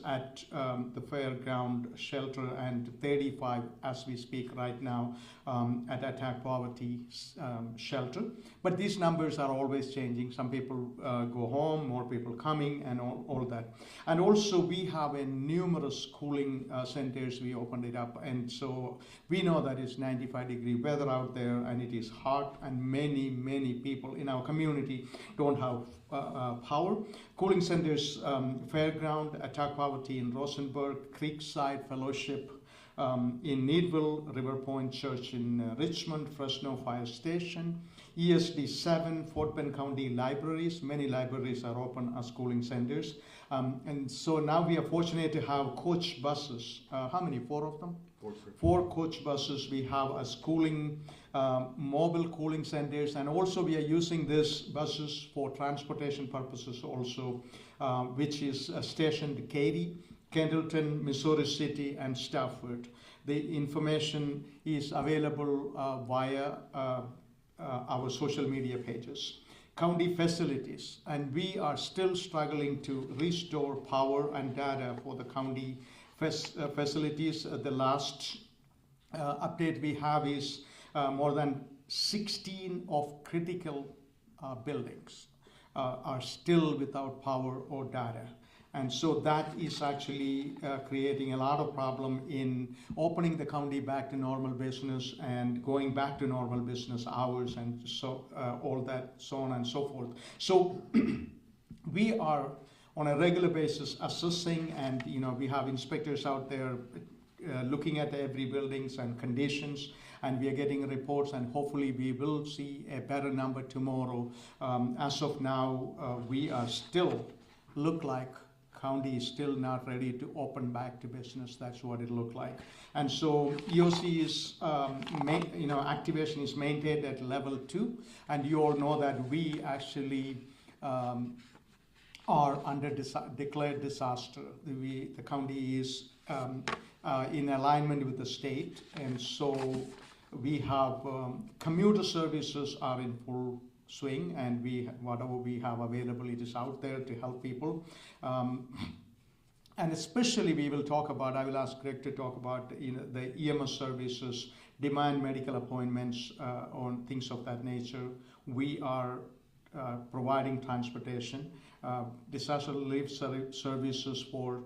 at the fairground shelter and 35 as we speak right now at attack poverty shelter. But these numbers are always changing. Some people go home, more people coming, and all that. And also we have a numerous cooling centers. We opened it up, and so we know that it's 95-degree weather out there and it is hot, and many people in our community don't have power. Cooling centers, Fairground, Attack Poverty in Rosenberg, Creekside Fellowship in Needville, River Point Church in Richmond, Fresno Fire Station, ESD 7, Fort Bend County libraries. Many libraries are open as cooling centers. And so now we are fortunate to have coach buses. How many? 4 of them? 4 coach buses. We have as cooling, mobile cooling centers, and also we are using these buses for transportation purposes also, which is stationed Katy, Kendallton, Missouri City, and Stafford. The information is available via our social media pages. County facilities, and we are still struggling to restore power and data for the county facilities. The last update we have is more than 16 of critical buildings are still without power or data. And so that is actually creating a lot of problem in opening the county back to normal business and going back to normal business hours, and so all that, so on and so forth. So we are on a regular basis assessing, and we have inspectors out there looking at every buildings and conditions, and we are getting reports, and hopefully we will see a better number tomorrow. As of now, we are still look like county is still not ready to open back to business. That's what it looked like. And so EOC is, activation is maintained at level 2, and you all know that we actually are under declared disaster. The county is in alignment with the state, and so we have commuter services are in full swing, and whatever we have available, it is out there to help people. And especially we will talk about, I will ask Greg to talk about the EMS services, demand medical appointments, on things of that nature. We are providing transportation, disaster relief services for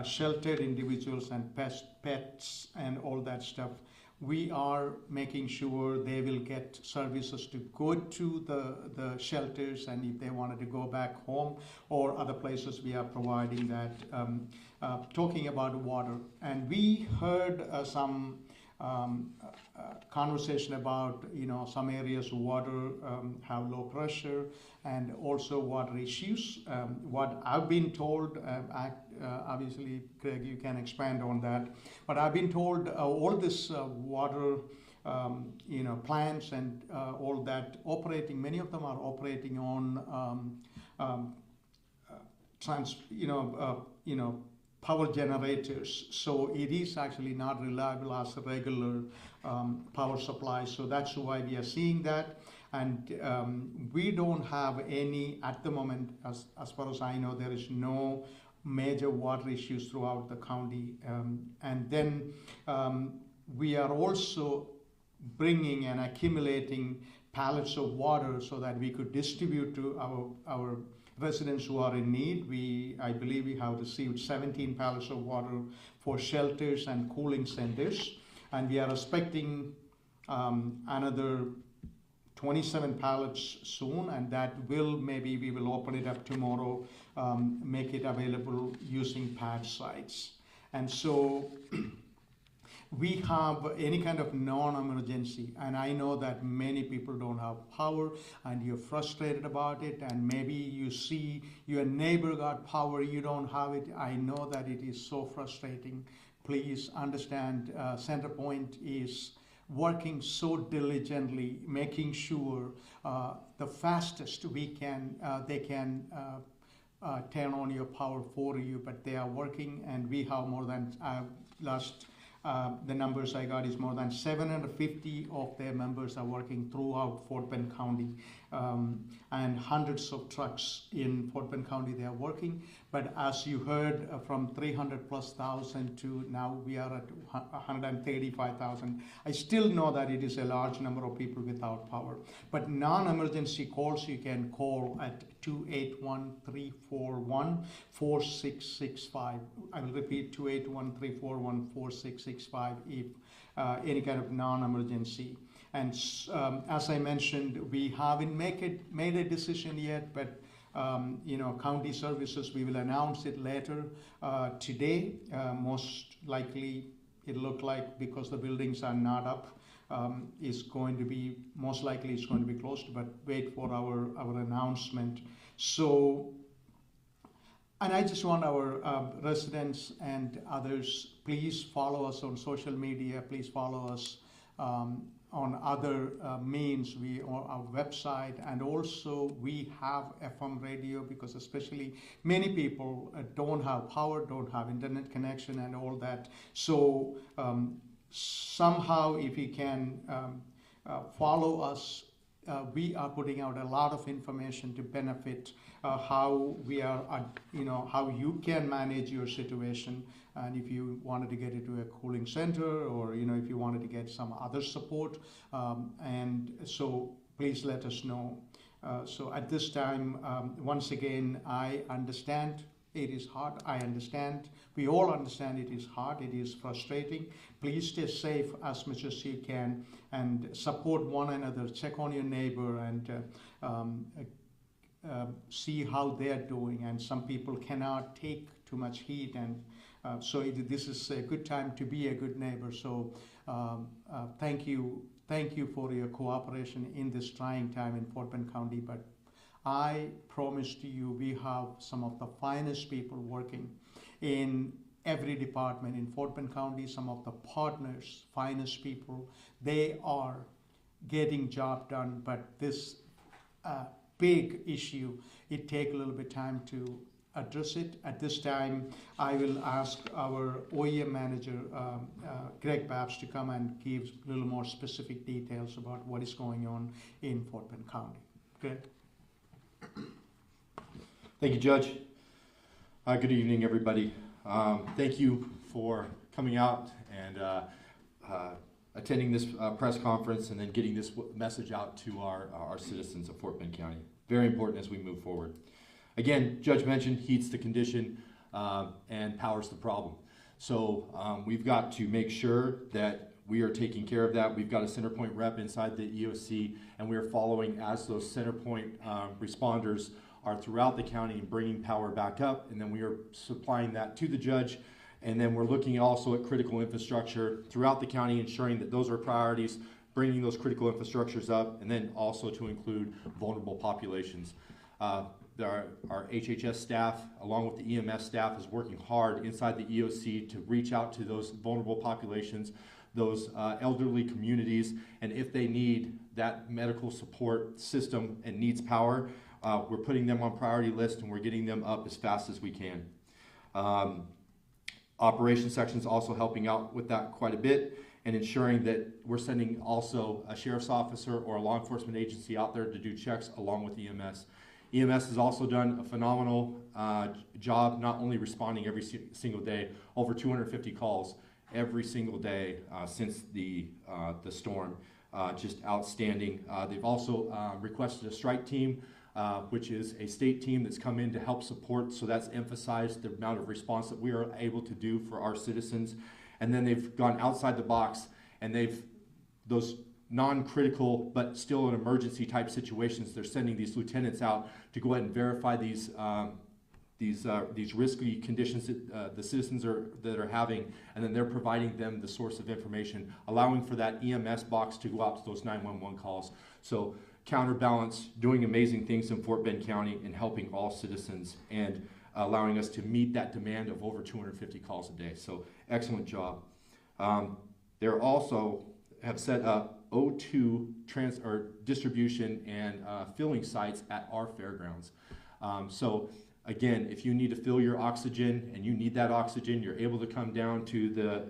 sheltered individuals and pets and all that stuff. We are making sure they will get services to go to the shelters, and if they wanted to go back home or other places, we are providing that. Talking about water, and we heard some conversation about some areas water have low pressure, and also water issues. What I've been told, obviously Craig, you can expand on that, but I've been told all this water plants and all that operating, many of them are operating on power generators, so it is actually not reliable as a regular power supply. So that's why we are seeing that, and we don't have any at the moment, as far as I know, there is no major water issues throughout the county. And then we are also bringing and accumulating pallets of water so that we could distribute to our residents who are in need. I believe we have received 17 pallets of water for shelters and cooling centers, and we are expecting another 27 pallets soon, and that maybe we will open it up tomorrow, make it available using pad sites. And so we have any kind of non-emergency, and I know that many people don't have power and you're frustrated about it, and maybe you see your neighbor got power, you don't have it. I know that it is so frustrating. Please understand, Centerpoint is working so diligently, making sure the fastest they can turn on your power for you, but they are working, and we have more than the numbers I got is more than 750 of their members are working throughout Fort Bend County, and hundreds of trucks in Fort Bend County they are working. But as you heard, from 300 plus thousand to now we are at 135,000. I still know that it is a large number of people without power. But non-emergency calls you can call at 281-341-4665. I will repeat, 281-341-4665 if any kind of non-emergency. And as I mentioned, we haven't made a decision yet, but county services, we will announce it later today. Most likely, it looked like, because the buildings are not up, is going to be, most likely it's going to be closed, but wait for our announcement. So, and I just want our residents and others, please follow us on social media, please follow us on other means, on our website, and also we have FM radio, because especially many people don't have power, don't have internet connection and all that. So somehow if you can follow us, we are putting out a lot of information to benefit how we are, how you can manage your situation. And if you wanted to get into a cooling center, or if you wanted to get some other support, and so please let us know. So at this time, once again, I understand it is hard. I understand. We all understand it is hard. It is frustrating. Please stay safe as much as you can and support one another. Check on your neighbor and see how they are doing. And some people cannot take too much heat, and so this is a good time to be a good neighbor. So thank you for your cooperation in this trying time in Fort Bend County. But I promise to you, we have some of the finest people working in every department in Fort Bend County. Some of the partners, finest people, they are getting job done. But this big issue, it take a little bit time to address it. At this time, I will ask our OEM manager, Greg Babs, to come and give a little more specific details about what is going on in Fort Bend County. Greg? Thank you, Judge. Good evening, everybody. Thank you for coming out and attending this press conference and then getting this message out to our citizens of Fort Bend County. Very important as we move forward. Again, Judge mentioned heat's the condition and power's the problem. So we've got to make sure that we are taking care of that. We've got a center point rep inside the EOC, and we are following as those center point responders are throughout the county and bringing power back up, and then we are supplying that to the judge. And then we're looking also at critical infrastructure throughout the county, ensuring that those are priorities, bringing those critical infrastructures up, and then also to include vulnerable populations. Our HHS staff, along with the EMS staff, is working hard inside the EOC to reach out to those vulnerable populations, those elderly communities, and if they need that medical support system and needs power, we're putting them on priority list and we're getting them up as fast as we can. Operations section is also helping out with that quite a bit and ensuring that we're sending also a sheriff's officer or a law enforcement agency out there to do checks along with EMS. EMS has also done a phenomenal job, not only responding every single day, over 250 calls every single day since the storm, just outstanding. They've also requested a strike team, which is a state team that's come in to help support, so that's emphasized the amount of response that we are able to do for our citizens. And then they've gone outside the box, and those non-critical but still in emergency type situations, they're sending these lieutenants out to go ahead and verify these risky conditions that the citizens that are having, and then they're providing them the source of information, allowing for that EMS box to go out to those 911 calls. So counterbalance, doing amazing things in Fort Bend County and helping all citizens and allowing us to meet that demand of over 250 calls a day. So excellent job. They're also have set up O2 distribution and filling sites at our fairgrounds. So again, if you need to fill your oxygen and you need that oxygen, you're able to come down to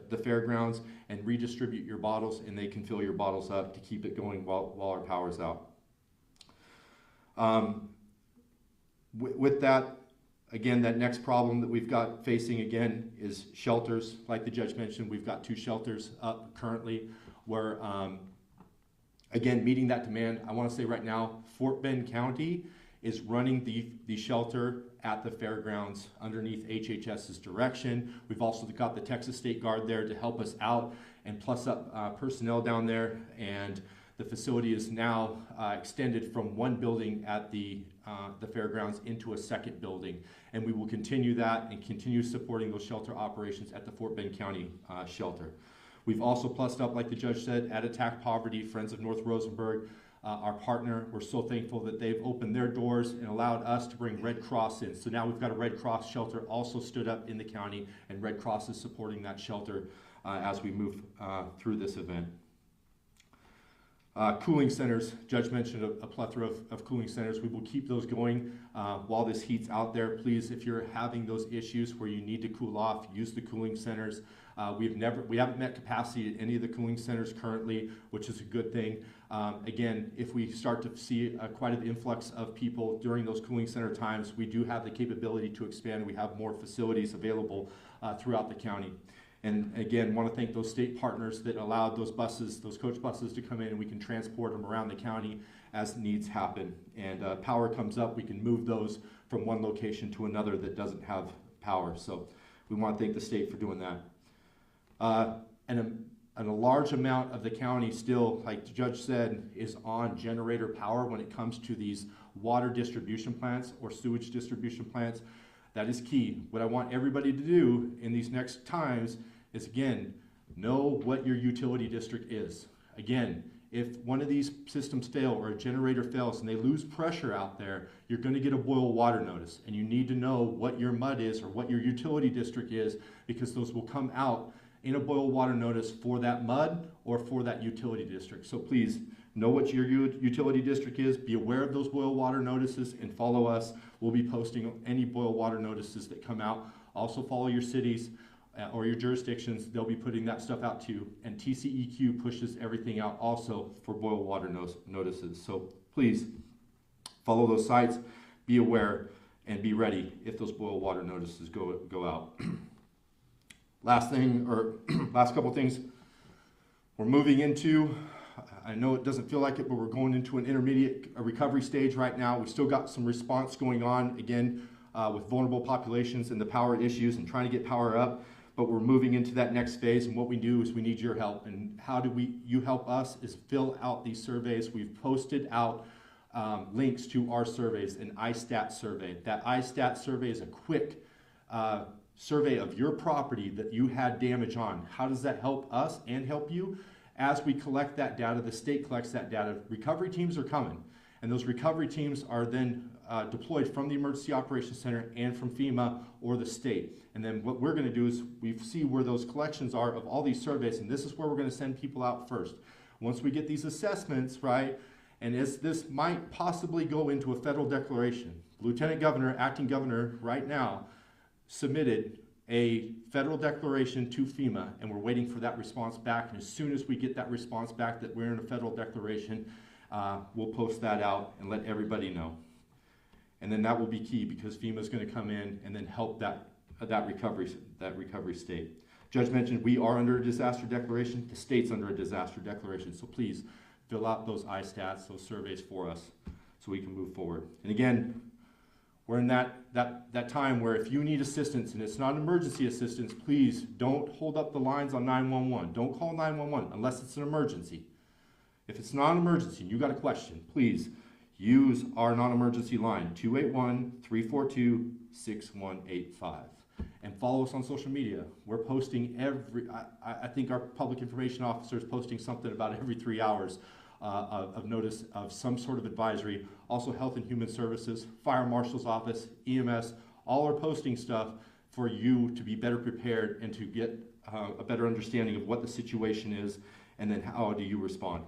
the fairgrounds and redistribute your bottles, and they can fill your bottles up to keep it going while our power's out. With that, again, that next problem that we've got facing again is shelters. Like the judge mentioned, we've got 2 shelters up currently where, again, meeting that demand. I want to say right now, Fort Bend County is running the shelter at the fairgrounds underneath HHS's direction. We've also got the Texas State Guard there to help us out and plus up personnel down there. And the facility is now extended from one building at the fairgrounds into a second building. And we will continue that and continue supporting those shelter operations at the Fort Bend County shelter. We've also plussed up, like the judge said, at Attack Poverty, Friends of North Rosenberg, our partner. We're so thankful that they've opened their doors and allowed us to bring Red Cross in. So now we've got a Red Cross shelter also stood up in the county, and Red Cross is supporting that shelter as we move through this event. Cooling centers, Judge mentioned a plethora of cooling centers. We will keep those going while this heat's out there. Please, if you're having those issues where you need to cool off, use the cooling centers. We haven't met capacity at any of the cooling centers currently, which is a good thing. Again, if we start to see quite an influx of people during those cooling center times, we do have the capability to expand. We have more facilities available throughout the county. And again, want to thank those state partners that allowed those buses, those coach buses to come in, and we can transport them around the county as needs happen. And power comes up, we can move those from one location to another that doesn't have power. So we want to thank the state for doing that. And a large amount of the county still, like the judge said, is on generator power when it comes to these water distribution plants or sewage distribution plants. That is key. What I want everybody to do in these next times is, again, know what your utility district is. Again, if one of these systems fail or a generator fails and they lose pressure out there, you're going to get a boil water notice. And you need to know what your MUD is or what your utility district is, because those will come out in a boil water notice for that MUD or for that utility district. So please know what your utility district is, be aware of those boil water notices, and follow us. We'll be posting any boil water notices that come out. Also follow your cities or your jurisdictions. They'll be putting that stuff out too. And TCEQ pushes everything out also for boil water notices. So please follow those sites, be aware, and be ready if those boil water notices go out. Last thing, or last couple things, we're moving into, I know it doesn't feel like it, but we're going into an intermediate recovery stage right now. We've still got some response going on, again, with vulnerable populations and the power issues and trying to get power up, but we're moving into that next phase, and what we do is we need your help. And how do you help us is fill out these surveys. We've posted out links to our surveys, an ISTAT survey. That ISTAT survey is a quick survey of your property that you had damage on. How does that help us and help you? As we collect that data, the state collects that data. Recovery teams are coming, and those recovery teams are then deployed from the Emergency Operations Center and from FEMA or the state. And then what we're going to do is we see where those collections are of all these surveys, and this is where we're going to send people out first. Once we get these assessments, right, and as this might possibly go into a federal declaration, Lieutenant Governor, Acting Governor right now, submitted a federal declaration to FEMA, and we're waiting for that response back. And as soon as we get that response back that we're in a federal declaration, we'll post that out and let everybody know. And then that will be key, because FEMA is going to come in and then help that recovery state. Judge mentioned we are under a disaster declaration. The state's under a disaster declaration. So please fill out those ISTATs, those surveys for us, so we can move forward. And again, we're in that time where if you need assistance and it's not emergency assistance, please don't hold up the lines on 911. Don't call 911 unless it's an emergency. If it's not an emergency and you got a question, please use our non-emergency line, 281-342-6185. And follow us on social media. We're posting I think our public information officer is posting something about every 3 hours of notice of some sort of advisory. Also Health and Human Services, Fire Marshal's Office, EMS, all are posting stuff for you to be better prepared and to get a better understanding of what the situation is, and then how do you respond.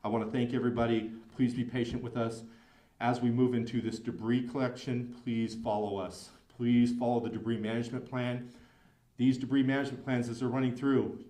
I want to thank everybody. Please be patient with us. As we move into this debris collection, please follow us. Please follow the debris management plan. These debris management plans, as they're running through,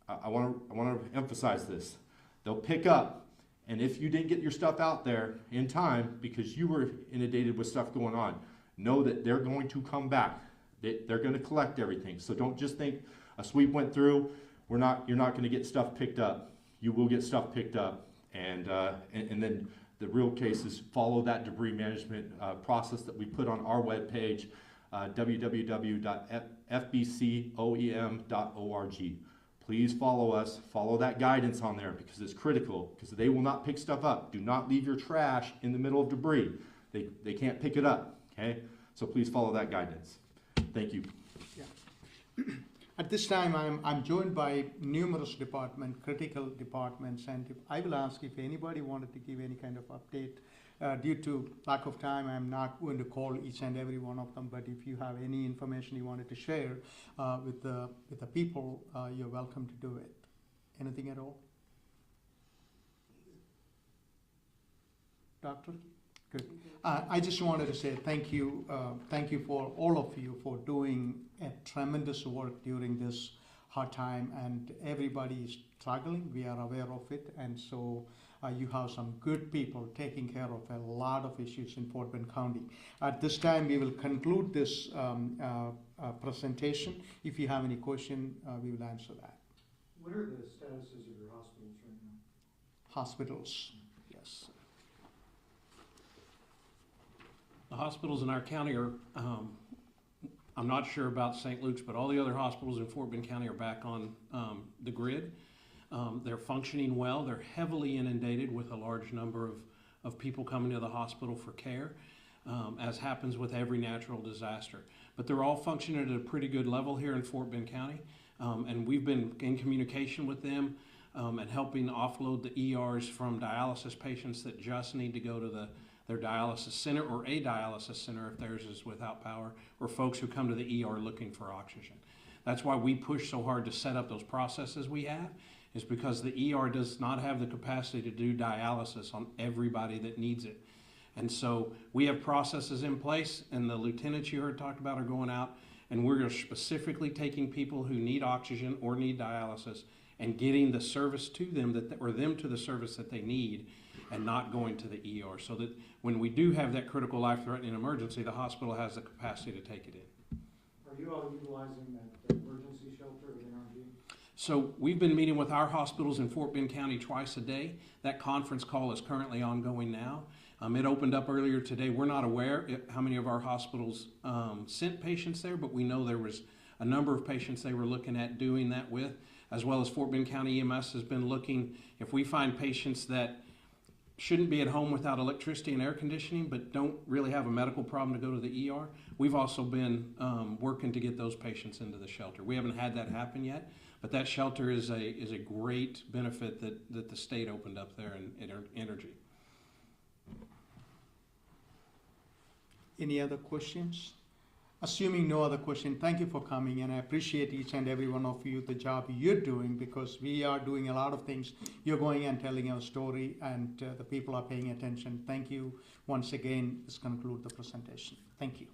I want to emphasize this. They'll pick up And if you didn't get your stuff out there in time because you were inundated with stuff going on, know that they're going to come back. They're going to collect everything. So don't just think a sweep went through. You're not going to get stuff picked up. You will get stuff picked up, and then the real case is follow that debris management process that we put on our webpage, www.fbcoem.org. Please follow us. Follow that guidance on there because it's critical. Because they will not pick stuff up. Do not leave your trash in the middle of debris. They can't pick it up. Okay, so please follow that guidance. Thank you. Yeah. At this time, I'm joined by numerous critical departments, and I will ask if anybody wanted to give any kind of update. Due to lack of time, I'm not going to call each and every one of them, but if you have any information you wanted to share with the people, you're welcome to do it. Anything at all? Doctor? Good. I just wanted to say thank you for all of you for doing a tremendous work during this hard time, and everybody is struggling. We are aware of it, and so you have some good people taking care of a lot of issues in Fort Bend County. At this time, we will conclude this presentation. If you have any question, we will answer that. What are the statuses of your hospitals right now? Hospitals, yes. The hospitals in our county are, I'm not sure about St. Luke's, but all the other hospitals in Fort Bend County are back on the grid. They're functioning well. They're heavily inundated with a large number of people coming to the hospital for care, as happens with every natural disaster. But they're all functioning at a pretty good level here in Fort Bend County, and we've been in communication with them and helping offload the ERs from dialysis patients that just need to go to their dialysis center, or a dialysis center if theirs is without power, or folks who come to the ER looking for oxygen. That's why we push so hard to set up those processes we have, is because the ER does not have the capacity to do dialysis on everybody that needs it. And so we have processes in place, and the lieutenants you heard talked about are going out, and we're specifically taking people who need oxygen or need dialysis and getting the service to them, or them to the service that they need, and not going to the ER, so that when we do have that critical life-threatening emergency, the hospital has the capacity to take it in. Are you all utilizing that emergency shelter at NRG? So we've been meeting with our hospitals in Fort Bend County twice a day. That conference call is currently ongoing now. It opened up earlier today. We're not aware how many of our hospitals sent patients there, but we know there was a number of patients they were looking at doing that with, as well as Fort Bend County EMS has been looking. If we find patients that shouldn't be at home without electricity and air conditioning, but don't really have a medical problem to go to the ER, we've also been working to get those patients into the shelter. We haven't had that happen yet, but that shelter is a great benefit that the state opened up there in energy. Any other questions? Assuming no other question, thank you for coming, and I appreciate each and every one of you, the job you're doing, because we are doing a lot of things. You're going and telling our story, and the people are paying attention. Thank you once again. This concludes the presentation. Thank you.